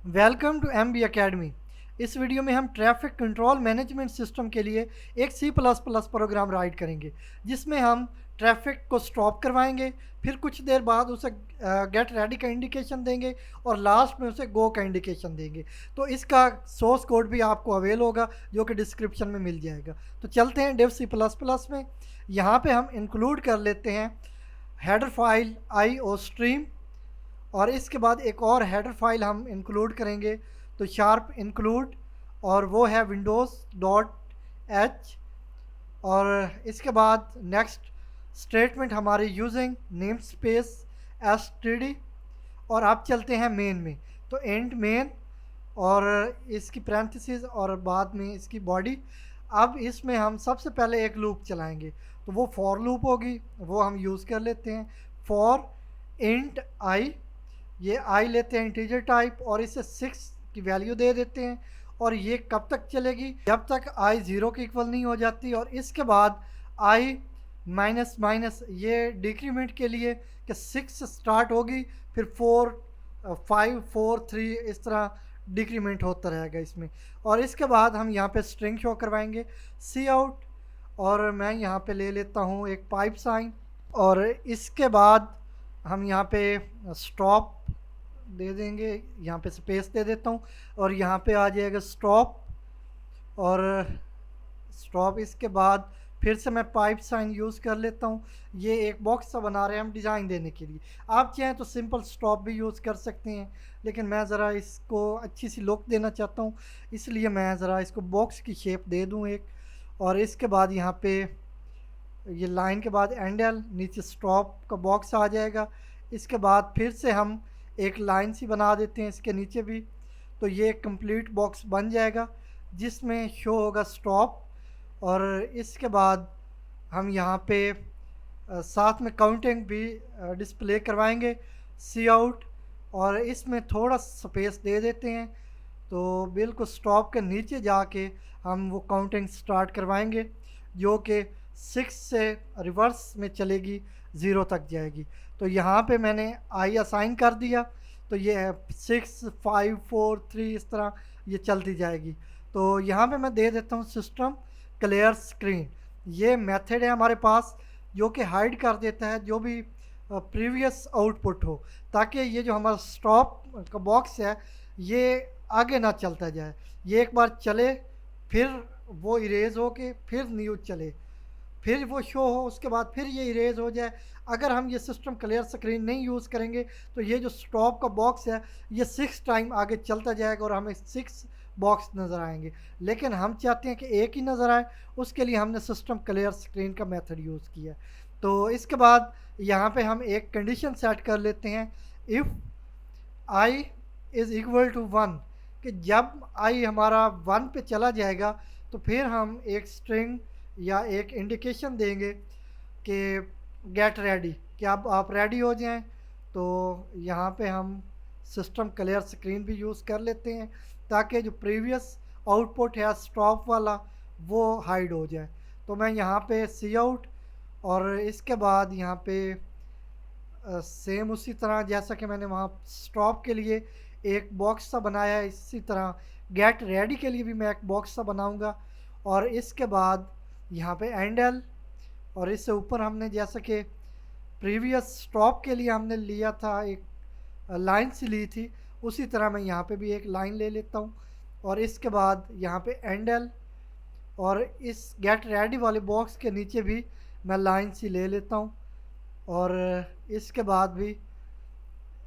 Welcome to M B academy. इस video में हम ट्रैफिक कंट्रोल मैनेजमेंट सिस्टम के लिए एक C++ प्रोग्राम राइट करेंगे, जिसमें हम ट्रैफिक को स्टॉप करवाएंगे, फिर कुछ देर बाद उसे गेट रेडी का इंडिकेशन देंगे और लास्ट में उसे गो का इंडिकेशन देंगे। तो इसका सोर्स कोड भी आपको अवेल होगा, जो कि डिस्क्रिप्शन में मिल जाएगा। तो चलते हैं डेव C++ में। यहाँ पे हम इंक्लूड कर लेते हैं हेडर फाइल IO स्ट्रीम, और इसके बाद एक और हेडर फाइल हम इंक्लूड करेंगे, तो शार्प इंक्लूड, और वो है windows.h। और इसके बाद नेक्स्ट स्टेटमेंट हमारी यूजिंग नेम स्पेस std। और अब चलते हैं मेन में, तो एंड मेन और इसकी पैरेंथेसिस और बाद में इसकी बॉडी। अब इसमें हम सबसे पहले एक लूप चलाएंगे, तो वो फॉर लूप होगी, वो हम यूज़ कर लेते हैं। फॉर इंट आई, ये आई लेते हैं इंटीजर टाइप और इसे 6 की वैल्यू दे देते हैं। और ये कब तक चलेगी? जब तक आई 0 के इक्वल नहीं हो जाती। और इसके बाद आई माइनस माइनस ये डिक्रीमेंट के लिए कि 6 से स्टार्ट होगी, फिर 4 5 4 3 इस तरह डिक्रीमेंट होता रहेगा इसमें। और इसके बाद हम यहाँ पे स्ट्रिंग शो करवाएंगे सी आउट, और मैं यहाँ पे ले लेता हूँ एक पाइप साइन। और इसके बाद हम यहाँ पे स्टॉप दे देंगे, यहाँ पे स्पेस दे देता हूँ और यहाँ पे आ जाएगा स्टॉप। और स्टॉप इसके बाद फिर से मैं पाइप साइन यूज़ कर लेता हूँ। ये एक बॉक्स सा बना रहे हैं हम डिज़ाइन देने के लिए। आप चाहें तो सिंपल स्टॉप भी यूज़ कर सकते हैं, लेकिन मैं ज़रा इसको अच्छी सी लुक देना चाहता हूँ, इसलिए मैं ज़रा इसको बॉक्स की शेप दे दूँ एक। और इसके बाद यहाँ पे ये लाइन के बाद एंड एल, नीचे स्टॉप का बॉक्स आ जाएगा। इसके बाद फिर से हम एक लाइन सी बना देते हैं इसके नीचे भी, तो ये एक कंप्लीट बॉक्स बन जाएगा जिसमें शो होगा स्टॉप। और इसके बाद हम यहाँ पे साथ में काउंटिंग भी डिस्प्ले करवाएंगे सी आउट, और इसमें थोड़ा स्पेस दे देते हैं, तो बिल्कुल स्टॉप के नीचे जाके हम वो काउंटिंग स्टार्ट करवाएंगे, जो कि 6 से रिवर्स में चलेगी, 0 तक जाएगी। तो यहाँ पे मैंने आई असाइन कर दिया, तो ये है 6 5 4 3 इस तरह ये चलती जाएगी। तो यहाँ पे मैं दे देता हूँ सिस्टम क्लियर स्क्रीन। ये मेथड है हमारे पास, जो कि हाइड कर देता है जो भी प्रीवियस आउटपुट हो, ताकि ये जो हमारा स्टॉप का बॉक्स है ये आगे ना चलता जाए। ये एक बार चले, फिर वो इरेज हो के फिर न्यू चले, फिर वो शो हो, उसके बाद फिर ये इरेज हो जाए। अगर हम ये सिस्टम क्लियर स्क्रीन नहीं यूज़ करेंगे तो ये जो स्टॉप का बॉक्स है ये 6 टाइम आगे चलता जाएगा और हमें 6 बॉक्स नज़र आएंगे। लेकिन हम चाहते हैं कि एक ही नज़र आए, उसके लिए हमने सिस्टम क्लियर स्क्रीन का मेथड यूज़ किया। तो इसके बाद यहाँ पे हम एक कंडीशन सेट कर लेते हैं, if I is equal to 1, कि जब आई हमारा 1 पे चला जाएगा तो फिर हम एक स्ट्रिंग या एक इंडिकेशन देंगे कि गेट रेडी, कि अब आप रेडी हो जाएं। तो यहाँ पे हम सिस्टम क्लियर स्क्रीन भी यूज़ कर लेते हैं, ताकि जो प्रीवियस आउटपुट है स्टॉप वाला वो हाइड हो जाए। तो मैं यहाँ पे सी आउट, और इसके बाद यहाँ पे सेम उसी तरह जैसा कि मैंने वहाँ स्टॉप के लिए एक बॉक्स सा बनाया है, इसी तरह गेट रेडी के लिए भी मैं एक बॉक्स सा बनाऊंगा। और इसके बाद यहाँ पे एंड एल, और इससे ऊपर हमने जैसा कि प्रीवियस स्टॉप के लिए हमने लिया था एक लाइन सी ली थी, उसी तरह मैं यहाँ पे भी एक लाइन ले लेता हूँ। और इसके बाद यहाँ पे एंड एल, और इस गेट रेडी वाले बॉक्स के नीचे भी मैं लाइन सी ले लेता हूँ। और इसके बाद भी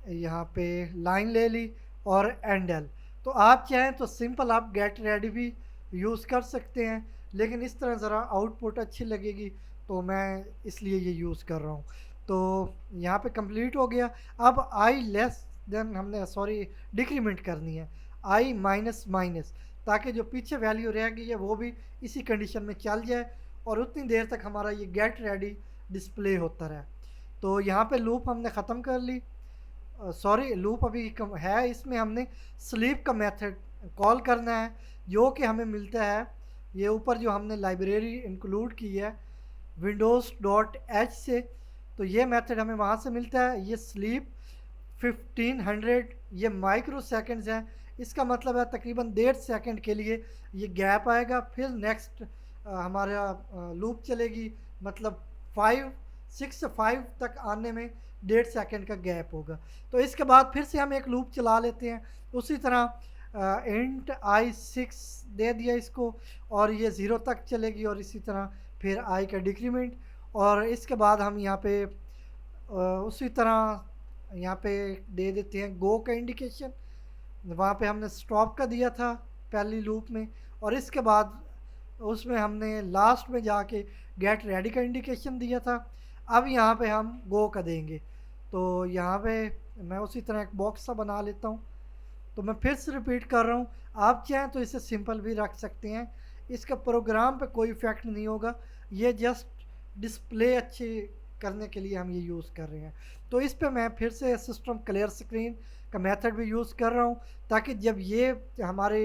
यहाँ पे लाइन ले ली और एंड एल। तो आप चाहें तो सिंपल आप गेट रेडी भी यूज़ कर सकते हैं, लेकिन इस तरह ज़रा आउटपुट अच्छी लगेगी, तो मैं इसलिए ये यूज़ कर रहा हूँ। तो यहाँ पे कंप्लीट हो गया। अब आई लेस देन हमने डिक्रीमेंट करनी है आई माइनस माइनस, ताकि जो पीछे वैल्यू रह गई है वो भी इसी कंडीशन में चल जाए और उतनी देर तक हमारा ये गेट रेडी डिस्प्ले होता रहे। तो यहाँ पे लूप हमने ख़त्म कर ली। लूप अभी कम है, इसमें हमने स्लीप का मेथड कॉल करना है, जो कि हमें मिलता है ये ऊपर जो हमने लाइब्रेरी इंक्लूड की है windows.h से। तो ये मेथड हमें वहाँ से मिलता है, ये स्लीप 1500 ये माइक्रो सेकेंड्स हैं। इसका मतलब है तकरीबन 1.5 सेकंड के लिए ये गैप आएगा, फिर नेक्स्ट हमारा लूप चलेगी, मतलब 6 से 5 तक आने में 1.5 सेकंड का गैप होगा। तो इसके बाद फिर से हम एक लूप चला लेते हैं उसी तरह इंट आई 6 दे दिया इसको, और ये 0 तक चलेगी, और इसी तरह फिर आई का डिक्रीमेंट। और इसके बाद हम यहाँ पे उसी तरह यहाँ पे दे देते हैं गो का इंडिकेशन। वहाँ पे हमने स्टॉप का दिया था पहली लूप में, और इसके बाद उसमें हमने लास्ट में जाके गेट रेडी का इंडिकेशन दिया था। अब यहाँ पे हम गो का देंगे। तो यहाँ पे मैं उसी तरह एक बॉक्स सा बना लेता हूँ। तो मैं फिर से रिपीट कर रहा हूँ, आप चाहें तो इसे सिंपल भी रख सकते हैं, इसका प्रोग्राम पे कोई इफ़ेक्ट नहीं होगा, ये जस्ट डिस्प्ले अच्छी करने के लिए हम ये यूज़ कर रहे हैं। तो इस पे मैं फिर से सिस्टम क्लियर स्क्रीन का मेथड भी यूज़ कर रहा हूँ, ताकि जब ये हमारे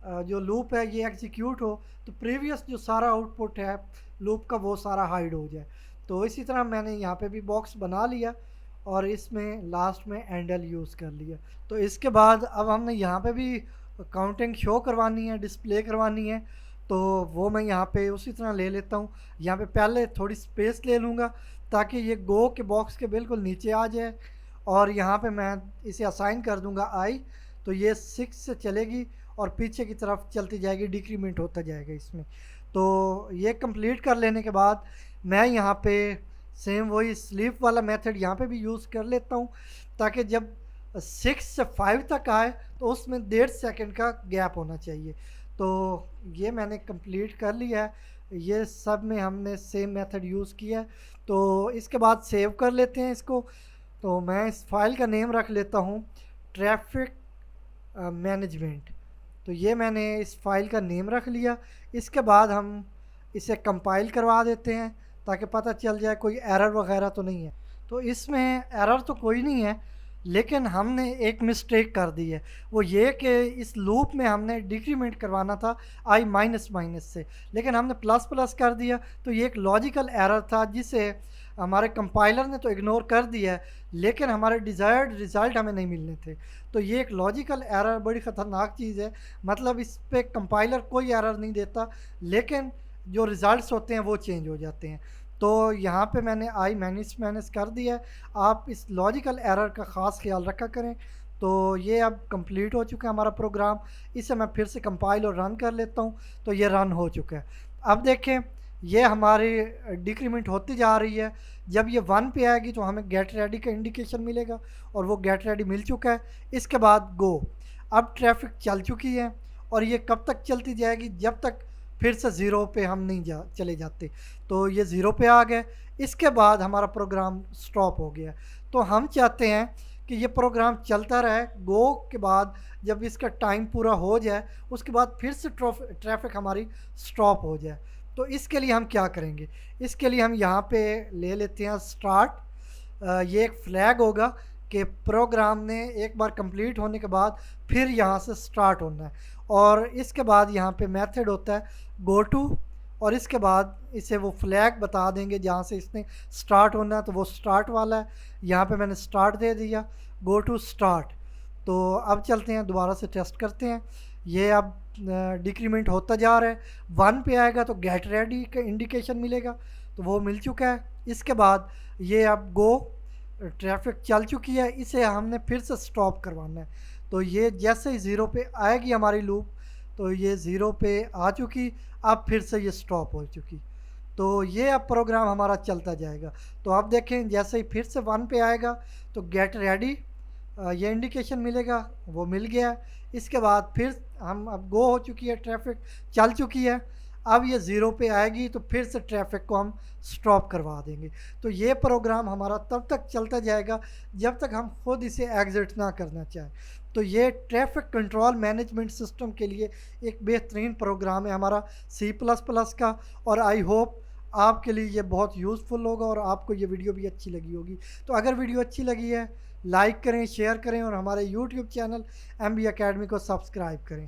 जो लूप है ये एग्जीक्यूट हो तो प्रीवियस जो सारा आउटपुट है लूप का वो सारा हाइड हो जाए। तो इसी तरह मैंने यहाँ पे भी बॉक्स बना लिया और इसमें लास्ट में एंडल यूज़ कर लिया। तो इसके बाद अब हमने यहाँ पे भी काउंटिंग शो करवानी है, डिस्प्ले करवानी है, तो वो मैं यहाँ पे उसी तरह ले लेता हूँ। यहाँ पे पहले थोड़ी स्पेस ले लूँगा ताकि ये गो के बॉक्स के बिल्कुल नीचे आ जाए, और यहाँ पे मैं इसे असाइन कर दूँगा आई, तो ये 6 से चलेगी और पीछे की तरफ चलती जाएगी, डिक्रीमेंट होता जाएगा इसमें। तो ये कंप्लीट कर लेने के बाद मैं यहाँ पे सेम वही स्लीप वाला मेथड यहाँ पे भी यूज़ कर लेता हूँ, ताकि जब 6 से 5 तक आए तो उसमें 1.5 सेकंड का गैप होना चाहिए। तो ये मैंने कंप्लीट कर लिया है, ये सब में हमने सेम मेथड यूज़ किया है। तो इसके बाद सेव कर लेते हैं इसको। तो मैं इस फाइल का नेम रख लेता हूँ ट्रैफिक मैनेजमेंट। तो ये मैंने इस फाइल का नेम रख लिया। इसके बाद हम इसे कंपाइल करवा देते हैं ताकि पता चल जाए कोई एरर वगैरह तो नहीं है। तो इसमें एरर तो कोई नहीं है, लेकिन हमने एक मिस्टेक कर दी है, वो ये कि इस लूप में हमने डिक्रीमेंट करवाना था आई माइनस माइनस से, लेकिन हमने प्लस प्लस कर दिया। तो ये एक लॉजिकल एरर था जिसे हमारे कंपाइलर ने तो इग्नोर कर दिया है, लेकिन हमारे डिज़ायर्ड रिज़ल्ट हमें नहीं मिलने थे। तो ये एक लॉजिकल एरर बड़ी ख़तरनाक चीज़ है, मतलब इस पे कंपाइलर कोई एरर नहीं देता, लेकिन जो रिज़ल्ट्स होते हैं वो चेंज हो जाते हैं। तो यहाँ पे मैंने आई माइनस माइनस कर दिया है। आप इस लॉजिकल एरर का ख़ास ख्याल रखा करें। तो ये अब कंप्लीट हो चुका है हमारा प्रोग्राम। इसे मैं फिर से कंपाइल और रन कर लेता हूँ। तो ये रन हो चुका है। अब देखें ये हमारी डिक्रीमेंट होती जा रही है। जब ये 1 पे आएगी तो हमें गेट रेडी का इंडिकेशन मिलेगा, और वो गेट रेडी मिल चुका है। इसके बाद गो, अब ट्रैफिक चल चुकी है, और ये कब तक चलती जाएगी, जब तक फिर से 0 पे हम नहीं चले जाते। तो ये 0 पे आ गए। इसके बाद हमारा प्रोग्राम स्टॉप हो गया। तो हम चाहते हैं कि ये प्रोग्राम चलता रहे, गो के बाद जब इसका टाइम पूरा हो जाए उसके बाद फिर से ट्रैफिक हमारी स्टॉप हो जाए। तो इसके लिए हम क्या करेंगे, इसके लिए हम यहाँ पे ले लेते हैं स्टार्ट। ये एक फ्लैग होगा कि प्रोग्राम ने एक बार कंप्लीट होने के बाद फिर यहाँ से स्टार्ट होना है, और इसके बाद यहाँ पे मेथड होता है गो टू, और इसके बाद इसे वो फ्लैग बता देंगे जहाँ से इसने स्टार्ट होना है, तो वो स्टार्ट वाला है। यहाँ पे मैंने स्टार्ट दे दिया, गो टू स्टार्ट। तो अब चलते हैं दोबारा से टेस्ट करते हैं। ये अब डिक्रीमेंट होता जा रहा है। 1 पे आएगा तो गेट रेडी का इंडिकेशन मिलेगा, तो वो मिल चुका है। इसके बाद ये अब गो, ट्रैफिक चल चुकी है, इसे हमने फिर से स्टॉप करवाना है। तो ये जैसे ही 0 पे आएगी हमारी लूप, तो ये 0 पे आ चुकी, अब फिर से ये स्टॉप हो चुकी। तो ये अब प्रोग्राम हमारा चलता जाएगा। तो अब देखें जैसे ही फिर से 1 पे आएगा तो गेट रेडी ये इंडिकेशन मिलेगा, वो मिल गया। इसके बाद फिर हम अब गो हो चुकी है, ट्रैफिक चल चुकी है। अब ये 0 पे आएगी तो फिर से ट्रैफिक को हम स्टॉप करवा देंगे। तो ये प्रोग्राम हमारा तब तक चलता जाएगा जब तक हम खुद इसे एग्जिट ना करना चाहें। तो ये ट्रैफिक कंट्रोल मैनेजमेंट सिस्टम के लिए एक बेहतरीन प्रोग्राम है हमारा C++ का, और आई होप आपके लिए ये बहुत यूज़फुल होगा और आपको ये वीडियो भी अच्छी लगी होगी। तो अगर वीडियो अच्छी लगी है लाइक करें, शेयर करें, और हमारे YouTube चैनल MB Academy को सब्सक्राइब करें।